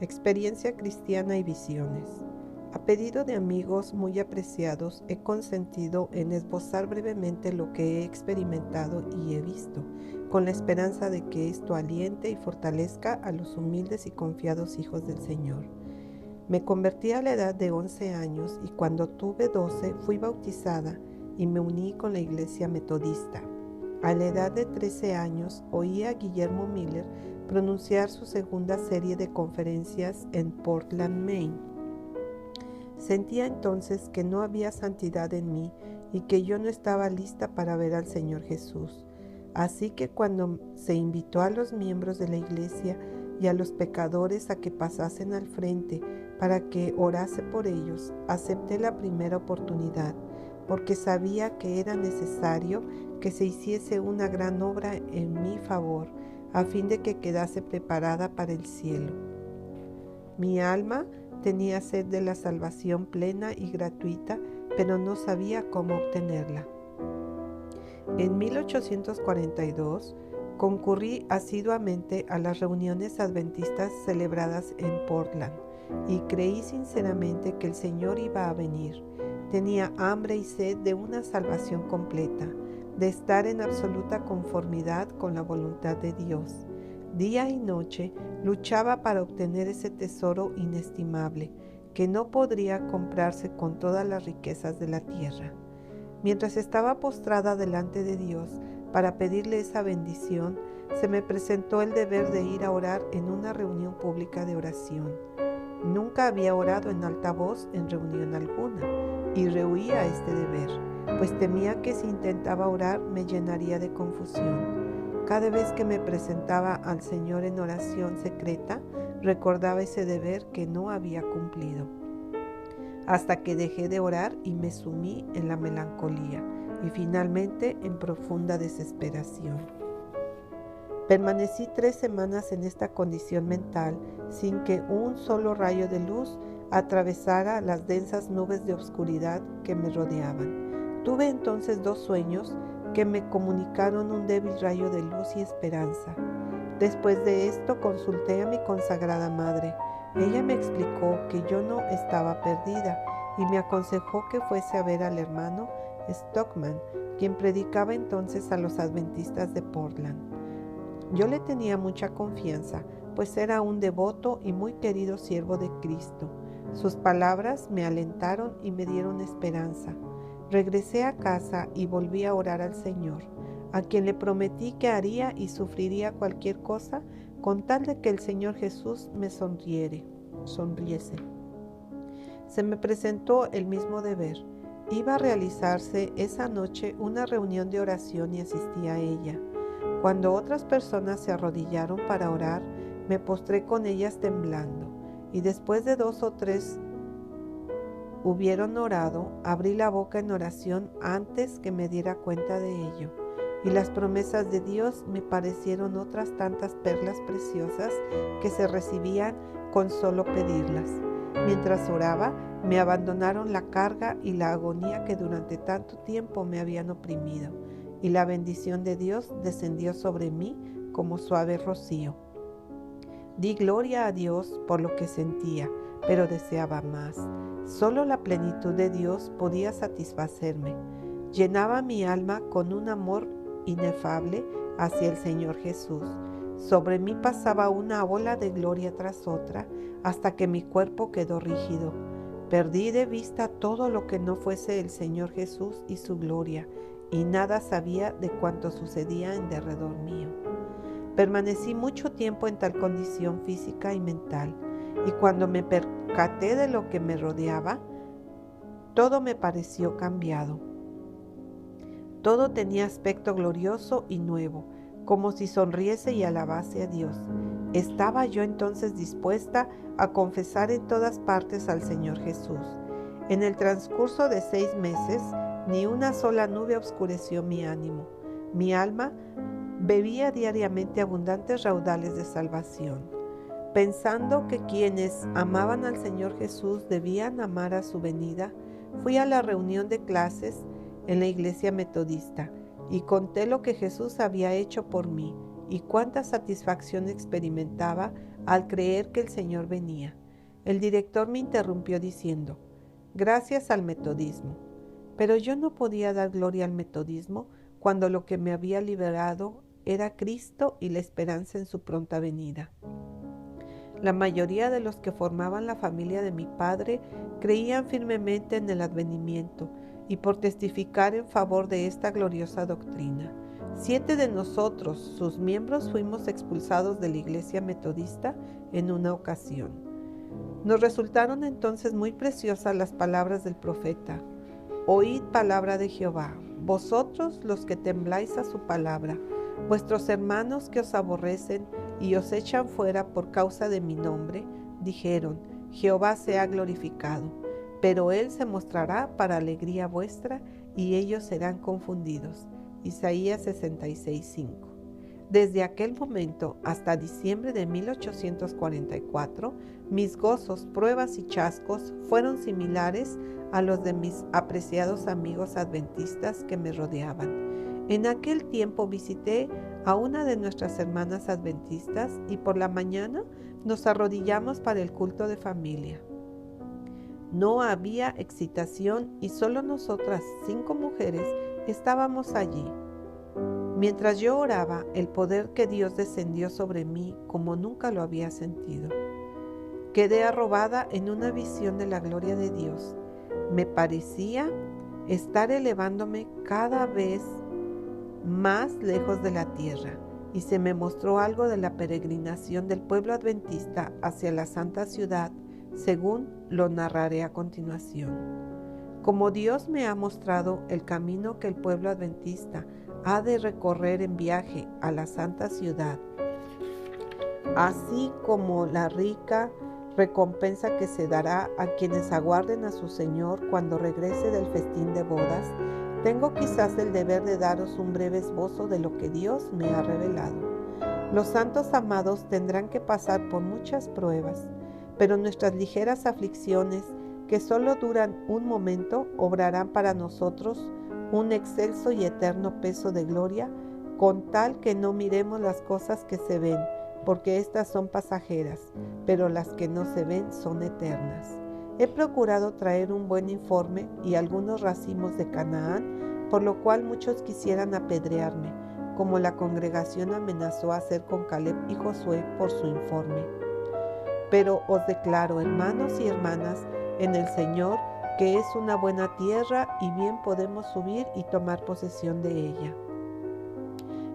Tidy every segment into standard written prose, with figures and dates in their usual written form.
Experiencia cristiana y visiones. A pedido de amigos muy apreciados, he consentido en esbozar brevemente lo que he experimentado y he visto, con la esperanza de que esto aliente y fortalezca a los humildes y confiados hijos del Señor. Me convertí a la edad de 11 años y cuando tuve 12 fui bautizada y me uní con la iglesia metodista. A la edad de 13 años oí a Guillermo Miller pronunciar su segunda serie de conferencias en Portland, Maine. Sentía entonces que no había santidad en mí y que yo no estaba lista para ver al Señor Jesús. Así que cuando se invitó a los miembros de la iglesia y a los pecadores a que pasasen al frente para que orase por ellos, acepté la primera oportunidad, porque sabía que era necesario que se hiciese una gran obra en mi favor, a fin de que quedase preparada para el cielo. Mi alma tenía sed de la salvación plena y gratuita, pero no sabía cómo obtenerla. En 1842 concurrí asiduamente a las reuniones adventistas celebradas en Portland y creí sinceramente que el Señor iba a venir. Tenía hambre y sed de una salvación completa, de estar en absoluta conformidad con la voluntad de Dios. Día y noche luchaba para obtener ese tesoro inestimable que no podría comprarse con todas las riquezas de la tierra. Mientras estaba postrada delante de Dios para pedirle esa bendición, se me presentó el deber de ir a orar en una reunión pública de oración. Nunca había orado en alta voz en reunión alguna y rehuía este deber, pues temía que si intentaba orar me llenaría de confusión. Cada vez que me presentaba al Señor en oración secreta, recordaba ese deber que no había cumplido. Hasta que dejé de orar y me sumí en la melancolía y finalmente en profunda desesperación. Permanecí 3 semanas en esta condición mental sin que un solo rayo de luz atravesara las densas nubes de oscuridad que me rodeaban. Tuve entonces 2 sueños que me comunicaron un débil rayo de luz y esperanza. Después de esto consulté a mi consagrada madre. Ella me explicó que yo no estaba perdida y me aconsejó que fuese a ver al hermano Stockman, quien predicaba entonces a los adventistas de Portland. Yo le tenía mucha confianza, pues era un devoto y muy querido siervo de Cristo. Sus palabras me alentaron y me dieron esperanza. Regresé a casa y volví a orar al Señor, a quien le prometí que haría y sufriría cualquier cosa con tal de que el Señor Jesús me sonriese. Se me presentó el mismo deber. Iba a realizarse esa noche una reunión de oración y asistí a ella. Cuando otras personas se arrodillaron para orar, me postré con ellas temblando, y después de 2 o 3 hubieron orado, abrí la boca en oración antes que me diera cuenta de ello, y las promesas de Dios me parecieron otras tantas perlas preciosas que se recibían con solo pedirlas. Mientras oraba, me abandonaron la carga y la agonía que durante tanto tiempo me habían oprimido, y la bendición de Dios descendió sobre mí como suave rocío. Di gloria a Dios por lo que sentía, pero deseaba más. Solo la plenitud de Dios podía satisfacerme. Llenaba mi alma con un amor inefable hacia el Señor Jesús. Sobre mí pasaba una ola de gloria tras otra, hasta que mi cuerpo quedó rígido. Perdí de vista todo lo que no fuese el Señor Jesús y su gloria, y nada sabía de cuanto sucedía en derredor mío. Permanecí mucho tiempo en tal condición física y mental, y cuando me percaté de lo que me rodeaba, todo me pareció cambiado. Todo tenía aspecto glorioso y nuevo, como si sonriese y alabase a Dios. Estaba yo entonces dispuesta a confesar en todas partes al Señor Jesús. En el transcurso de 6 meses, ni una sola nube oscureció mi ánimo. Mi alma bebía diariamente abundantes raudales de salvación. Pensando que quienes amaban al Señor Jesús debían amar a su venida, fui a la reunión de clases en la iglesia metodista y conté lo que Jesús había hecho por mí y cuánta satisfacción experimentaba al creer que el Señor venía. El director me interrumpió diciendo: gracias al metodismo. Pero yo no podía dar gloria al metodismo cuando lo que me había liberado era Cristo y la esperanza en su pronta venida. La mayoría de los que formaban la familia de mi padre creían firmemente en el advenimiento y por testificar en favor de esta gloriosa doctrina. 7 de nosotros, sus miembros, fuimos expulsados de la iglesia metodista en una ocasión. Nos resultaron entonces muy preciosas las palabras del profeta: oíd palabra de Jehová, vosotros los que tembláis a su palabra, vuestros hermanos que os aborrecen y os echan fuera por causa de mi nombre, dijeron: Jehová sea glorificado, pero él se mostrará para alegría vuestra y ellos serán confundidos. Isaías 66:5. Desde aquel momento hasta diciembre de 1844, mis gozos, pruebas y chascos fueron similares a los de mis apreciados amigos adventistas que me rodeaban. En aquel tiempo visité a una de nuestras hermanas adventistas y por la mañana nos arrodillamos para el culto de familia. No había excitación y solo nosotras, 5 mujeres, estábamos allí. Mientras yo oraba, el poder que Dios descendió sobre mí como nunca lo había sentido. Quedé arrobada en una visión de la gloria de Dios. Me parecía estar elevándome cada vez más lejos de la tierra, y se me mostró algo de la peregrinación del pueblo adventista hacia la santa ciudad, según lo narraré a continuación. Como Dios me ha mostrado el camino que el pueblo adventista ha de recorrer en viaje a la santa ciudad, así como la rica recompensa que se dará a quienes aguarden a su Señor cuando regrese del festín de bodas, tengo quizás el deber de daros un breve esbozo de lo que Dios me ha revelado. Los santos amados tendrán que pasar por muchas pruebas, pero nuestras ligeras aflicciones, que solo duran un momento, obrarán para nosotros un excelso y eterno peso de gloria, con tal que no miremos las cosas que se ven, porque éstas son pasajeras, pero las que no se ven son eternas. He procurado traer un buen informe y algunos racimos de Canaán, por lo cual muchos quisieran apedrearme, como la congregación amenazó hacer con Caleb y Josué por su informe. Pero os declaro, hermanos y hermanas, en el Señor, que es una buena tierra y bien podemos subir y tomar posesión de ella.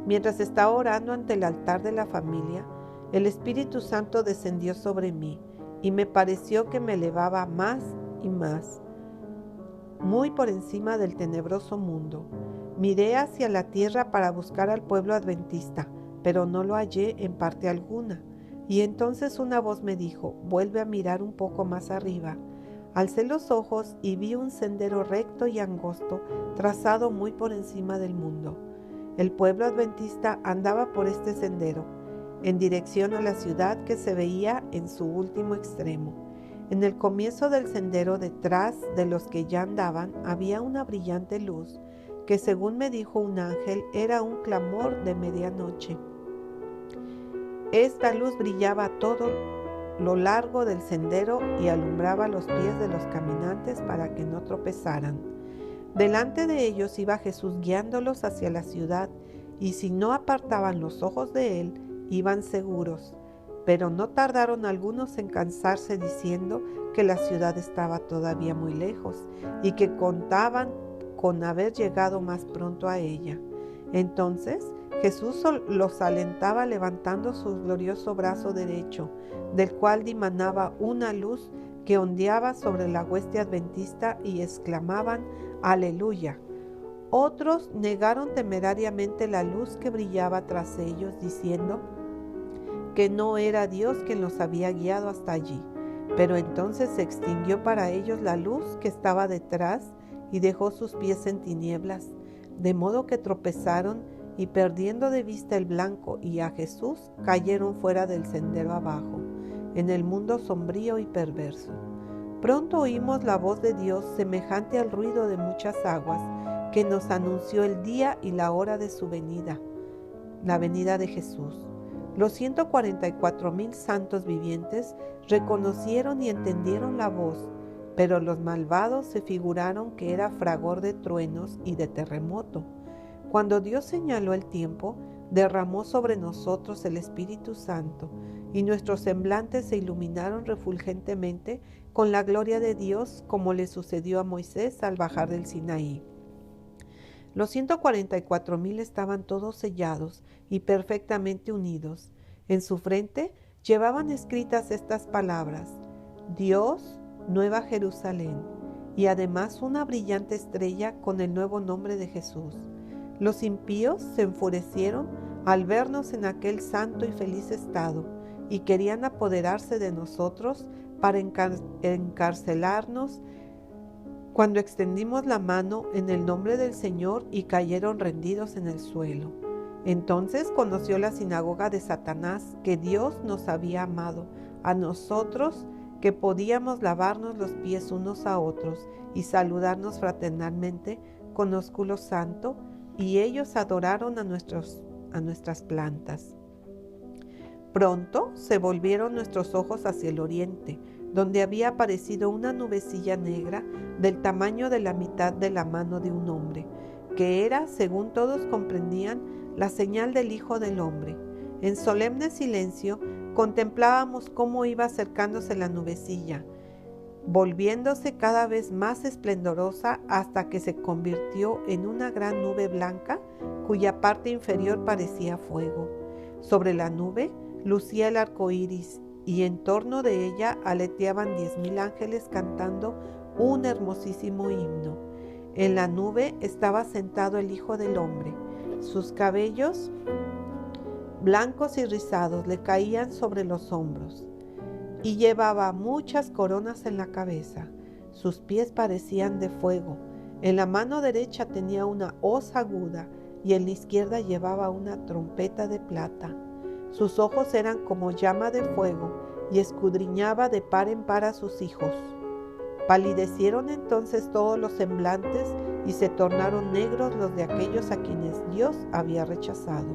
Mientras estaba orando ante el altar de la familia, el Espíritu Santo descendió sobre mí y me pareció que me elevaba más y más, muy por encima del tenebroso mundo. Miré hacia la tierra para buscar al pueblo adventista, pero no lo hallé en parte alguna. Y entonces una voz me dijo: vuelve a mirar un poco más arriba. Alcé los ojos y vi un sendero recto y angosto, trazado muy por encima del mundo. El pueblo adventista andaba por este sendero, en dirección a la ciudad que se veía en su último extremo. En el comienzo del sendero, detrás de los que ya andaban, había una brillante luz, que según me dijo un ángel, era un clamor de medianoche. Esta luz brillaba a todo lo largo del sendero y alumbraba los pies de los caminantes para que no tropezaran. Delante de ellos iba Jesús guiándolos hacia la ciudad, y si no apartaban los ojos de él, iban seguros. Pero no tardaron algunos en cansarse diciendo que la ciudad estaba todavía muy lejos y que contaban con haber llegado más pronto a ella. Entonces Jesús los alentaba levantando su glorioso brazo derecho, del cual dimanaba una luz que ondeaba sobre la hueste adventista, y exclamaban: ¡Aleluya! Otros negaron temerariamente la luz que brillaba tras ellos, diciendo que no era Dios quien los había guiado hasta allí. Pero entonces se extinguió para ellos la luz que estaba detrás y dejó sus pies en tinieblas, de modo que tropezaron y, perdiendo de vista el blanco y a Jesús, cayeron fuera del sendero abajo, en el mundo sombrío y perverso. Pronto oímos la voz de Dios, semejante al ruido de muchas aguas, que nos anunció el día y la hora de su venida. la venida de Jesús. Los 144,000 santos vivientes reconocieron y entendieron la voz, pero los malvados se figuraron que era fragor de truenos y de terremoto. Cuando Dios señaló el tiempo, derramó sobre nosotros el Espíritu Santo, y nuestros semblantes se iluminaron refulgentemente con la gloria de Dios, como le sucedió a Moisés al bajar del Sinaí. Los 144,000 estaban todos sellados y perfectamente unidos. En su frente llevaban escritas estas palabras: Dios, Nueva Jerusalén, y además una brillante estrella con el nuevo nombre de Jesús. Los impíos se enfurecieron al vernos en aquel santo y feliz estado y querían apoderarse de nosotros para encarcelarnos cuando extendimos la mano en el nombre del Señor y cayeron rendidos en el suelo. Entonces conoció la sinagoga de Satanás que Dios nos había amado a nosotros, que podíamos lavarnos los pies unos a otros y saludarnos fraternalmente con ósculo santo, y ellos adoraron a nuestras plantas. Pronto se volvieron nuestros ojos hacia el oriente, donde había aparecido una nubecilla negra del tamaño de la mitad de la mano de un hombre, que era, según todos comprendían, la señal del Hijo del Hombre. En solemne silencio contemplábamos cómo iba acercándose la nubecilla, volviéndose cada vez más esplendorosa hasta que se convirtió en una gran nube blanca cuya parte inferior parecía fuego. Sobre la nube lucía el arco iris, y en torno de ella aleteaban 10,000 ángeles cantando un hermosísimo himno. En la nube estaba sentado el Hijo del Hombre. Sus cabellos blancos y rizados le caían sobre los hombros, y llevaba muchas coronas en la cabeza. Sus pies parecían de fuego. En la mano derecha tenía una hoz aguda, y en la izquierda llevaba una trompeta de plata. Sus ojos eran como llama de fuego, y escudriñaba de par en par a sus hijos. Palidecieron entonces todos los semblantes, y se tornaron negros los de aquellos a quienes Dios había rechazado.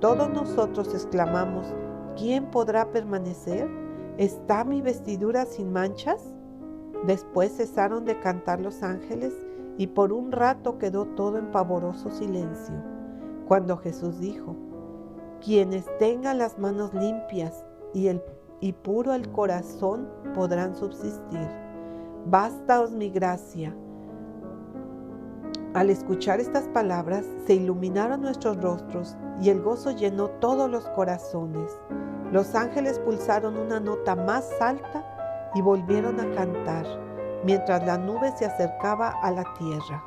Todos nosotros exclamamos: ¿quién podrá permanecer? ¿Está mi vestidura sin manchas? Después cesaron de cantar los ángeles, y por un rato quedó todo en pavoroso silencio, cuando Jesús dijo: quienes tengan las manos limpias y puro el corazón podrán subsistir. Bástaos mi gracia. Al escuchar estas palabras, se iluminaron nuestros rostros y el gozo llenó todos los corazones. Los ángeles pulsaron una nota más alta y volvieron a cantar, mientras la nube se acercaba a la tierra.